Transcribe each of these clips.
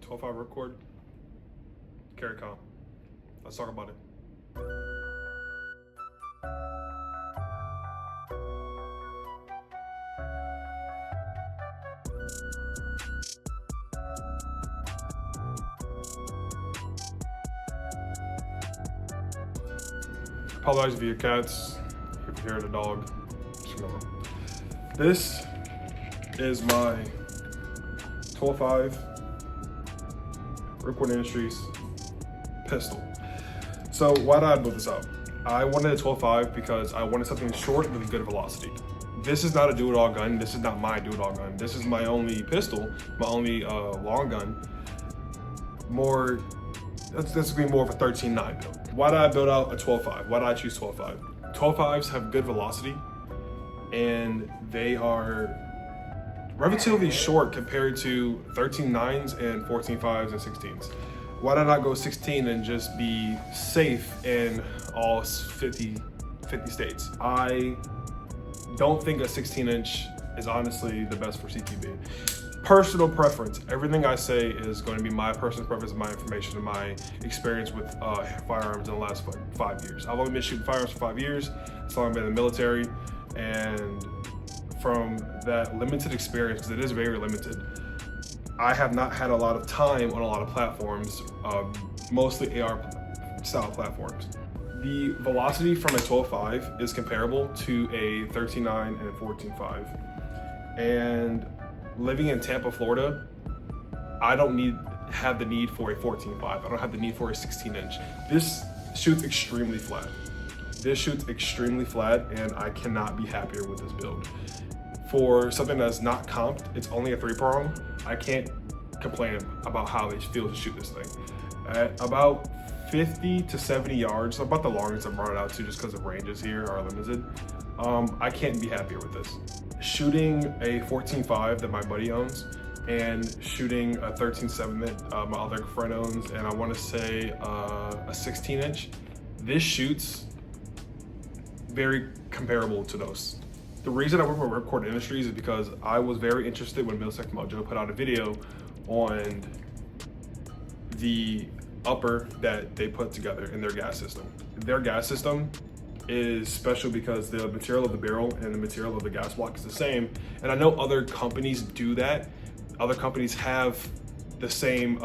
12.5 ripcord, carry comp. Let's talk about it. Apologize if you hear cats, if you hear the dog, just ignore them. This is my 12.5 Ripcord Industries pistol. So why did I build this out? I wanted a 12.5 because I wanted something short with good velocity. This is not a do-it-all gun. This is not my do-it-all gun. This is my only pistol, my only long gun. That's gonna be more of a 13.9 build. Why did I build out a 12.5? Why did I choose 12.5? 12.5s have good velocity and they are relatively short compared to 13.9s and 14.5s and 16s. Why did I not go 16 and just be safe in all 50 states? I don't think a 16-inch is honestly the best for CQB. Personal preference. Everything I say is going to be my personal preference, my information, and my experience with firearms in the last 5 years. I've only been shooting firearms for 5 years. That's long I've been in the military, and from that limited experience, because it is very limited, I have not had a lot of time on a lot of platforms, mostly AR style platforms. The velocity from a 12.5 is comparable to a 13.9 and a 14.5. And living in Tampa, Florida, I don't have the need for a 14.5. I don't have the need for a 16-inch. This shoots extremely flat. This shoots extremely flat, and I cannot be happier with this build. For something that's not comped, it's only a 3-prong. I can't complain about how it feels to shoot this thing. At about 50 to 70 yards, about the longest I've brought it out to just because the ranges here are limited, I can't be happier with this. Shooting a 14.5 that my buddy owns and shooting a 13.7 that my other friend owns, and I want to say a 16-inch, this shoots very comparable to those. The reason I work with Ripcord Industries is because I was very interested when Militech Mojo put out a video on the upper that they put together in their gas system. Their gas system is special because the material of the barrel and the material of the gas block is the same. And I know other companies do that. Other companies have the same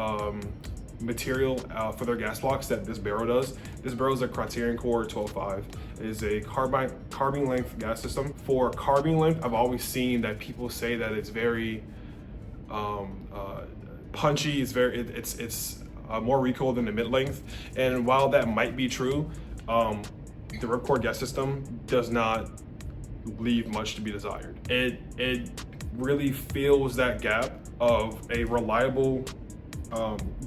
material for their gas blocks that this barrel does. This barrel is a Criterion Core 12.5. It is a carbine length gas system. For carbine length, I've always seen that people say that it's very punchy. It's more recoil than the mid length. And while that might be true, the Ripcord gas system does not leave much to be desired. It really fills that gap of a reliable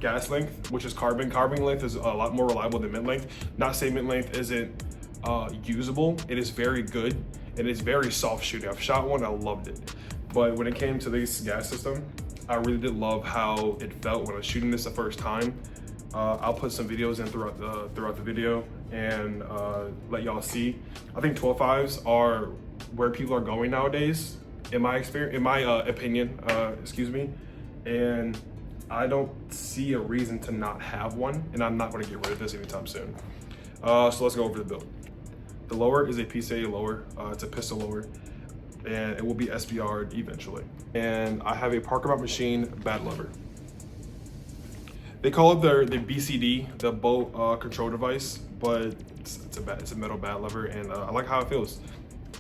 gas length, which is carbine. Carbine length is a lot more reliable than mid length. Not saying mid length isn't usable. It is very good and it's very soft shooting. I've shot one, I loved it. But when it came to this gas system, I really did love how it felt when I was shooting this the first time. I'll put some videos in throughout the video and let y'all see. I think 12.5s are where people are going nowadays, in my opinion, excuse me. And I don't see a reason to not have one, and I'm not going to get rid of this anytime soon. So let's go over the build. The lower is a PCA lower. It's a pistol lower, and it will be SBR'd eventually. And I have a Parker Mount Machine bat lever. They call it the BCD, the bolt control device, but it's a metal bat lever, and I like how it feels.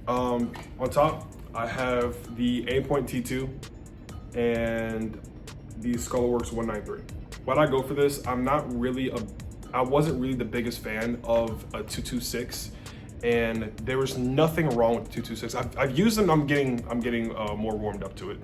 On top, I have the Aimpoint Titoo and the Skullworks 193. Why'd I go for this? I wasn't really the biggest fan of a 226, and there was nothing wrong with the 226. I've used them. I'm getting more warmed up to it.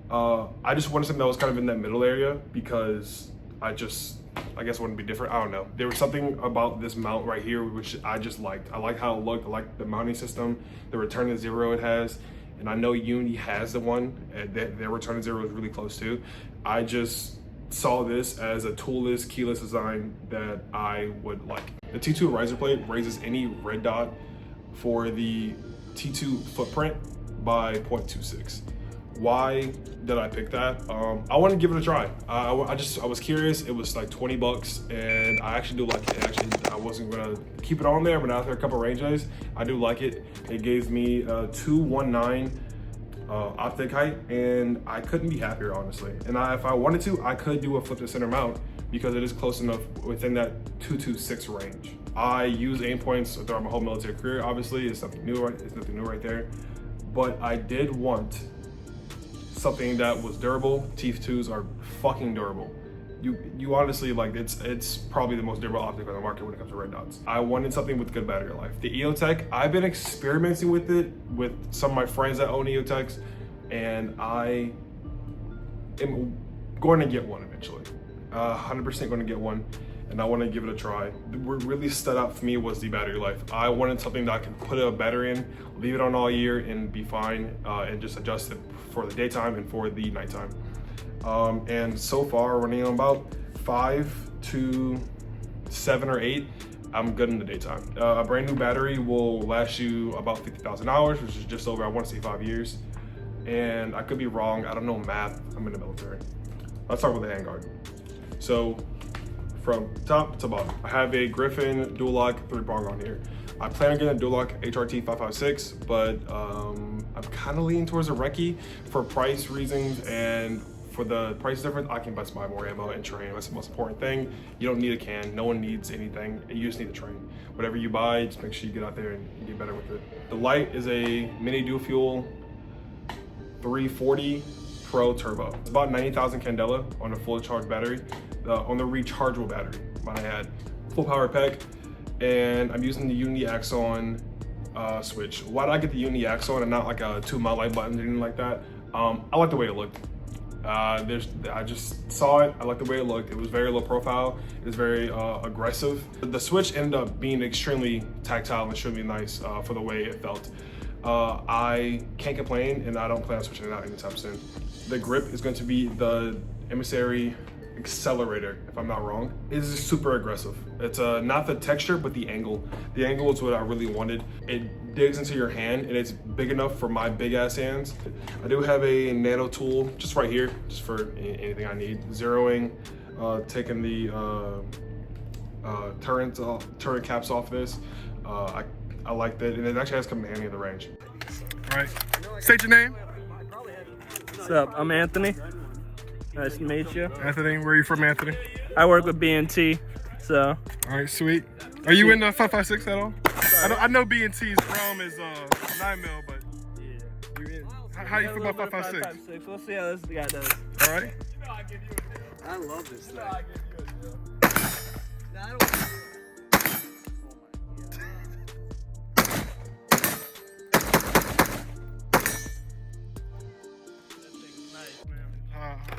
I just wanted something that was kind of in that middle area because I guess it wouldn't be different. I don't know. There was something about this mount right here which I just liked. I like how it looked. I like the mounting system, the return to zero it has, and I know Unity has the one. Their return to zero is really close too. I just saw this as a toolless, keyless design that I would like. The T2 riser plate raises any red dot for the T2 footprint by 0.26. Why did I pick that? I want to give it a try. I was curious. It was like 20 bucks, and I actually do like it. Actually, I wasn't gonna keep it on there, but after a couple range days, I do like it. It gave me 219 optic height, and I couldn't be happier, honestly. And if I wanted to, I could do a flip to center mount because it is close enough within that 226 range. I use aim points throughout my whole military career. Obviously, it's nothing new. It's nothing new right there. But I did want something that was durable. T2s are fucking durable. You honestly, like, it's probably the most durable optic on the market when it comes to red dots. I wanted something with good battery life. The EOTech, I've been experimenting with it with some of my friends that own EOTechs, and I am going to get one eventually. 100% going to get one, and I want to give it a try. What really stood out for me was the battery life. I wanted something that I could put a battery in, leave it on all year, and be fine, and just adjust it for the daytime and for the nighttime. And so far, running on about 5 to 7 or 8, I'm good in the daytime. A brand new battery will last you about 50,000 hours, which is just over, I want to say, 5 years. And I could be wrong. I don't know math. I'm in the military. Let's start with the Handguard. So from top to bottom, I have a Griffin dual lock 3-prong on here. I plan on getting a dual lock HRT 556, but I'm kind of leaning towards a recce for price reasons, and for the price difference, I can best buy more ammo and train. That's the most important thing. You don't need a can. No one needs anything. You just need to train. Whatever you buy, just make sure you get out there and get better with it. The light is a mini dual fuel 340 Pro Turbo. It's about 90,000 candela on a full charged battery, on the rechargeable battery, might add. Full power pack, and I'm using the Unity Axon switch. Why did I get the Unity Axon and not like a 2 mile light button or anything like that? I like the way it looked. I just saw it. I like the way it looked. It was very low profile. It was very aggressive. The switch ended up being extremely tactile and extremely nice for the way it felt. I can't complain, and I don't plan on switching it out anytime soon. The grip is going to be the Emissary Accelerator, if I'm not wrong. It is super aggressive. It's not the texture, but the angle. The angle is what I really wanted. It digs into your hand, and it's big enough for my big ass hands. I do have a nano tool just right here, just for anything I need. Zeroing, taking the turret caps off this. I like that, and it actually has come in handy in the range. All right, state your name. What's up? I'm Anthony. Nice to meet you. Anthony, where are you from, Anthony? I work with B&T, so. All right, sweet. Are you in 556 at all? I know B&T's ROM is 9 mil, but yeah. How you feel about 556? We'll see how this guy does. All right. I love this thing.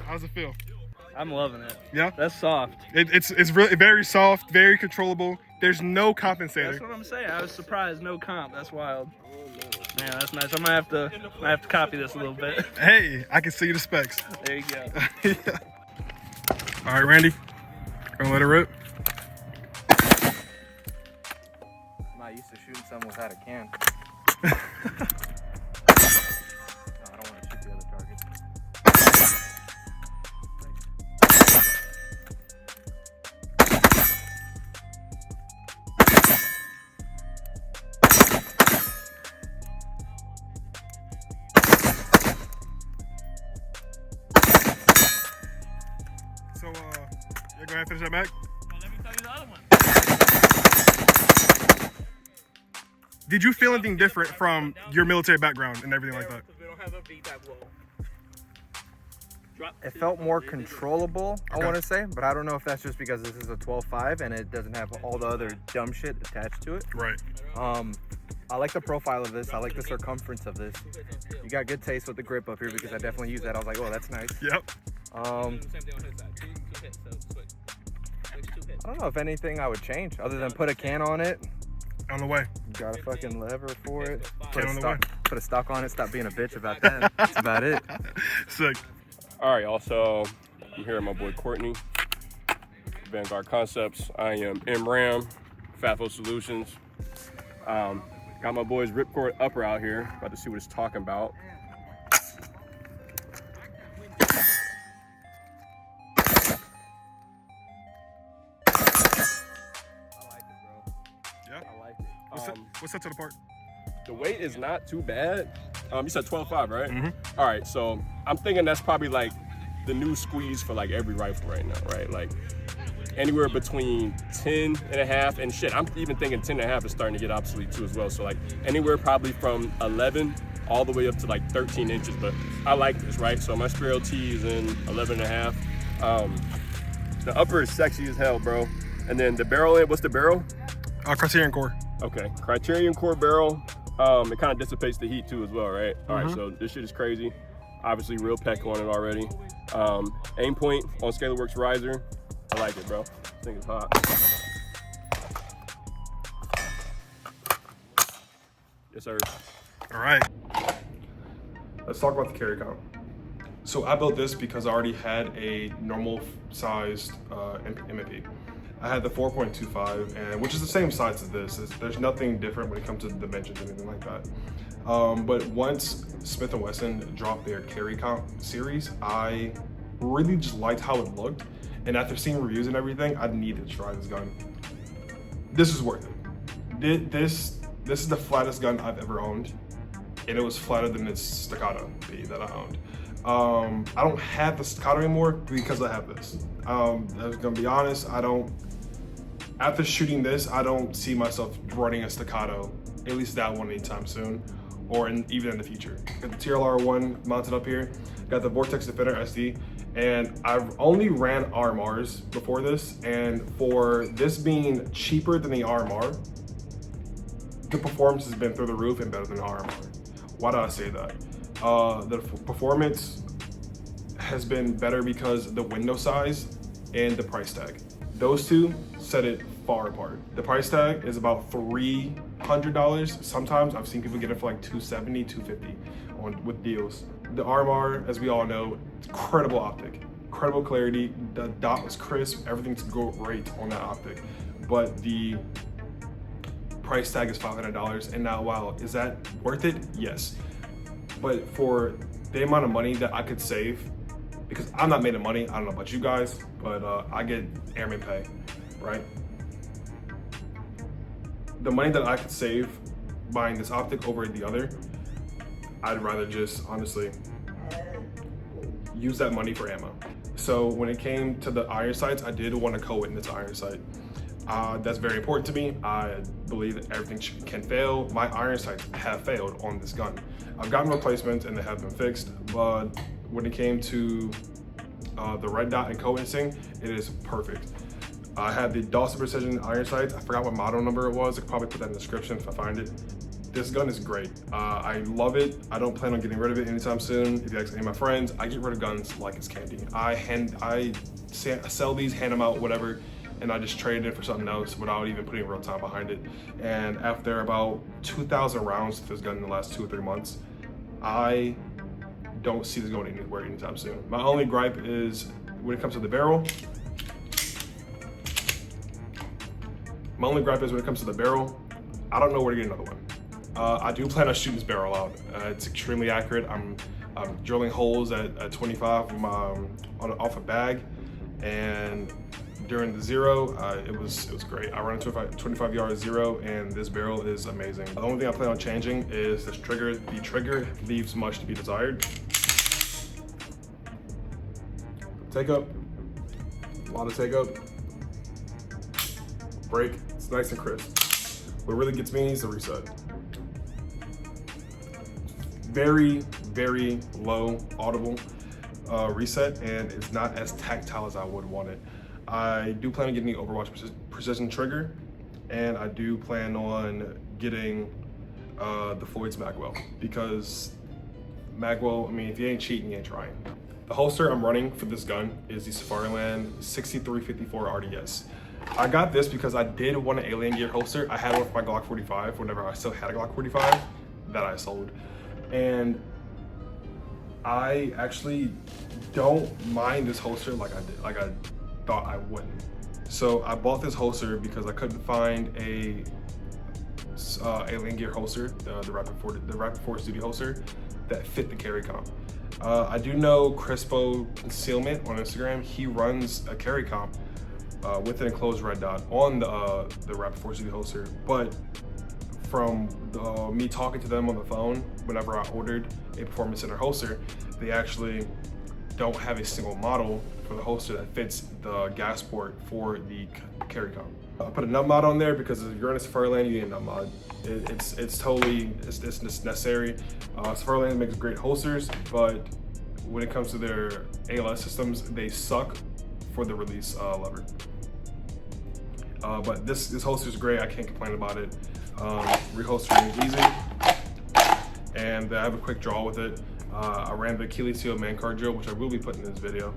How's it feel? I'm loving it. Yeah? That's soft. It's really very soft, very controllable. There's no compensator. That's what I'm saying. I was surprised. No comp. That's wild. Man, that's nice. I might have to copy this a little bit. Hey, I can see the specs. There you go. Yeah. All right, Randy. Gonna let it rip. I'm not used to shooting something without a can. No, I don't want to shoot the other target. So, you're gonna finish that back? Well, let me tell you the other one. Did you feel anything different from your military background and everything like that? We don't have a beat that well. It felt more controllable, I want to say, but I don't know if that's just because this is a 12.5 and it doesn't have all the other dumb shit attached to it. Right. I like the profile of this. I like the circumference of this. You got good taste with the grip up here because I definitely use that. I was like, oh, that's nice. Yep. I don't know if anything I would change other than put a can on it. On the way. You got a fucking lever for it. Can on the way. Put a stock on it. Stop being a bitch about that. That's about it. Sick. All right, also, I'm here with my boy Courtney, Vanguard Concepts. I am MRAM, FAFO Solutions. Got my boys Ripcord Upper out here, about to see what it's talking about. What sets it apart? The weight is not too bad. You said 12.5, right? Mm-hmm. All right, so I'm thinking that's probably like the new squeeze for like every rifle right now, right? Like anywhere between 10 and a half, and shit, I'm even thinking 10 and a half is starting to get obsolete too as well. So like anywhere probably from 11 all the way up to like 13 inches, but I like this, right? So my Sparrow T is in 11 and a half. The upper is sexy as hell, bro. And then the barrel, what's the barrel? Criterion Core. Okay, Criterion Core barrel. It kind of dissipates the heat too as well, right? All right, so this shit is crazy. Obviously real peck on it already. Aim point on ScalarWorks riser. I like it, bro. This thing is hot. Yes, sir. All right. Let's talk about the carry count. So I built this because I already had a normal sized M&P. I had the 4.25, and which is the same size as this. There's nothing different when it comes to dimensions or anything like that. But once Smith & Wesson dropped their carry count series, I really just liked how it looked. And after seeing reviews and everything, I needed to try this gun. This is worth it. This is the flattest gun I've ever owned, and it was flatter than its Staccato B that I owned. I don't have the Staccato anymore because I have this. I'm gonna be honest, after shooting this, I don't see myself running a Staccato, at least that one anytime soon, or even in the future. Got the TLR1 mounted up here, got the Vortex Defender SD, and I've only ran RMRs before this, and for this being cheaper than the RMR, the performance has been through the roof and better than the RMR. Why do I say that? The performance has been better because the window size and the price tag. Those two set it far apart. The price tag is about $300. Sometimes I've seen people get it for like $270, $250 with deals. The RMR, as we all know, it's incredible optic, incredible clarity. The dot was crisp, everything's great on that optic. But the price tag is $500, and now, wow, is that worth it? Yes. But for the amount of money that I could save, because I'm not made of money, I don't know about you guys, but I get airman pay, right? The money that I could save buying this optic over the other, I'd rather just honestly use that money for ammo. So when it came to the iron sights, I did want to co-witness iron sight. That's very important to me. I believe that everything can fail. My iron sights have failed on this gun. I've gotten replacements and they have been fixed, but when it came to the red dot and co-witnessing, it is perfect. I had the Dawson Precision iron sights. I forgot what model number it was. I could probably put that in the description if I find it. This gun is great. I love it. I don't plan on getting rid of it anytime soon. If you ask any of my friends, I get rid of guns like it's candy. I sell these, hand them out, whatever, and I just traded it for something else without even putting real time behind it. And after about 2,000 rounds with this gun in the last 2 or 3 months, I don't see this going anywhere anytime soon. My only gripe is when it comes to the barrel. I don't know where to get another one. I do plan on shooting this barrel out. It's extremely accurate. I'm drilling holes at 25 off a bag, and during the zero, it was great. I ran a 25 yard zero, and this barrel is amazing. The only thing I plan on changing is this trigger. The trigger leaves much to be desired. Take up, a lot of take up. Break, it's nice and crisp. What really gets me is the reset. Very, very low audible reset, and it's not as tactile as I would want it. I do plan on getting the Overwatch Precision trigger, and I do plan on getting the Floyd's Magwell, because Magwell, I mean, if you ain't cheating, you ain't trying. The holster I'm running for this gun is the Safariland 6354 RDS. I got this because I did want an Alien Gear holster. I had one for my Glock 45 whenever I still had a Glock 45 that I sold. And I actually don't mind this holster like I thought I wouldn't. So I bought this holster because I couldn't find a Alien Gear holster, the Rapid Force Duty holster that fit the carry comp. I do know Crespo Concealment on Instagram. He runs a carry comp with an enclosed red dot on the Rapid Force Duty holster, but from me talking to them on the phone whenever I ordered a performance center holster, they actually don't have a single model for the holster that fits the gas port for the carry comp. I put a nut mod on there because if you're in a Safariland, you need a nut mod. It's totally necessary. Safariland makes great holsters, but when it comes to their ALS systems, they suck for the release lever. But this holster is great. I can't complain about it. Reholstering is easy, and I have a quick draw with it. I ran the Achilles heel man card drill, which I will be putting in this video,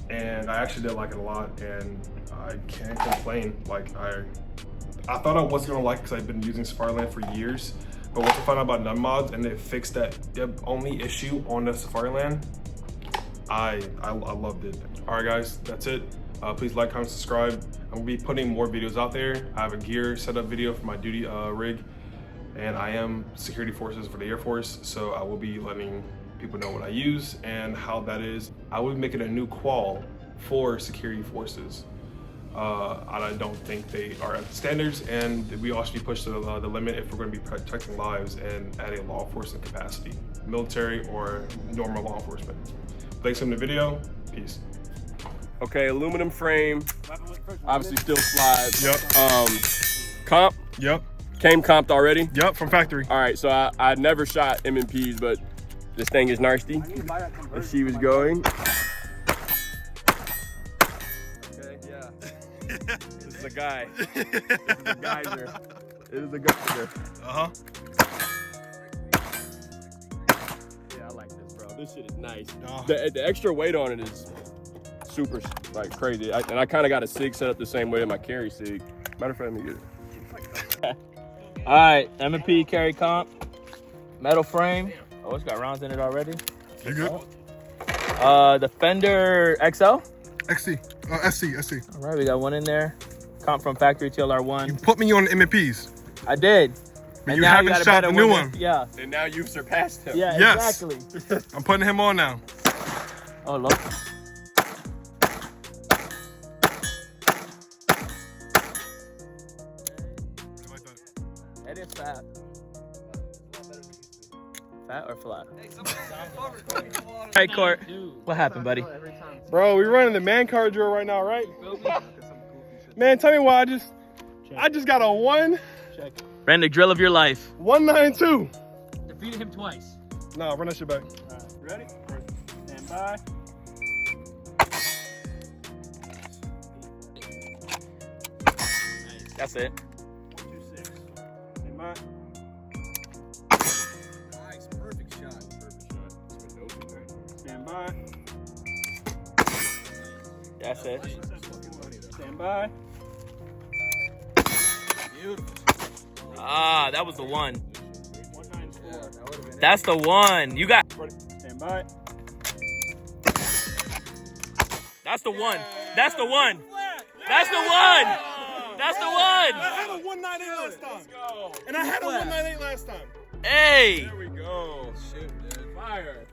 and I actually did like it a lot, and I can't complain. Like I thought I wasn't gonna like it because I've been using Safariland for years, but once I found out about nut mods and they fixed that the only issue on the Safariland, I loved it. All right, guys, that's it. Please like, comment, subscribe. I'm gonna be putting more videos out there. I have a gear setup video for my duty rig, and I am security forces for the Air Force, so I will be letting people know what I use and how that is. I will be making a new qual for security forces. I don't think they are at the standards, and we all should be pushed to the limit if we're going to be protecting lives and at a law enforcement capacity, military or normal law enforcement. Thanks for the video. Peace. Okay, aluminum frame, obviously still slides. Yep. Comp? Yep. Came comped already? Yep, from factory. All right, so I never shot M&Ps, but this thing is nasty. And she was going. Okay, yeah. This is a guy. This is a geyser. It is a geyser. Uh-huh. Yeah, I like this, bro. This shit is nice. The extra weight on it is super like crazy. And I kind of got a SIG set up the same way as my carry SIG. Matter of fact, let me get it. All right, M&P carry comp, metal frame. Oh, it's got rounds in it already. You good? The Fender XL. SC. All right, we got one in there. Comp from factory TLR1. You put me on MPs. I did. But And you now haven't got a shot better the new one. one. Yeah. And now you've surpassed him. Yeah, Yes. exactly. I'm putting him on now. Oh, look. It is fat. Fat or flat? All right, Court. What happened, buddy? Bro, we're running the man card drill right now, right? Man, tell me why I just got a Ran the drill of your life. 192. Defeated him twice. Nah, run that shit back. Ready? Stand by. That's it. 126. Stand by. Nice, perfect shot. Stand by. That's it. Stand by. Beautiful. Ah, that was the one. 194. Yeah, that would have been That's the one. You got. Stand by. That's the one. That's the one. That's the one. That's the one. I had a 198 last time. And I had a 198 last time. Hey. There we go. shoot, dude. Fire.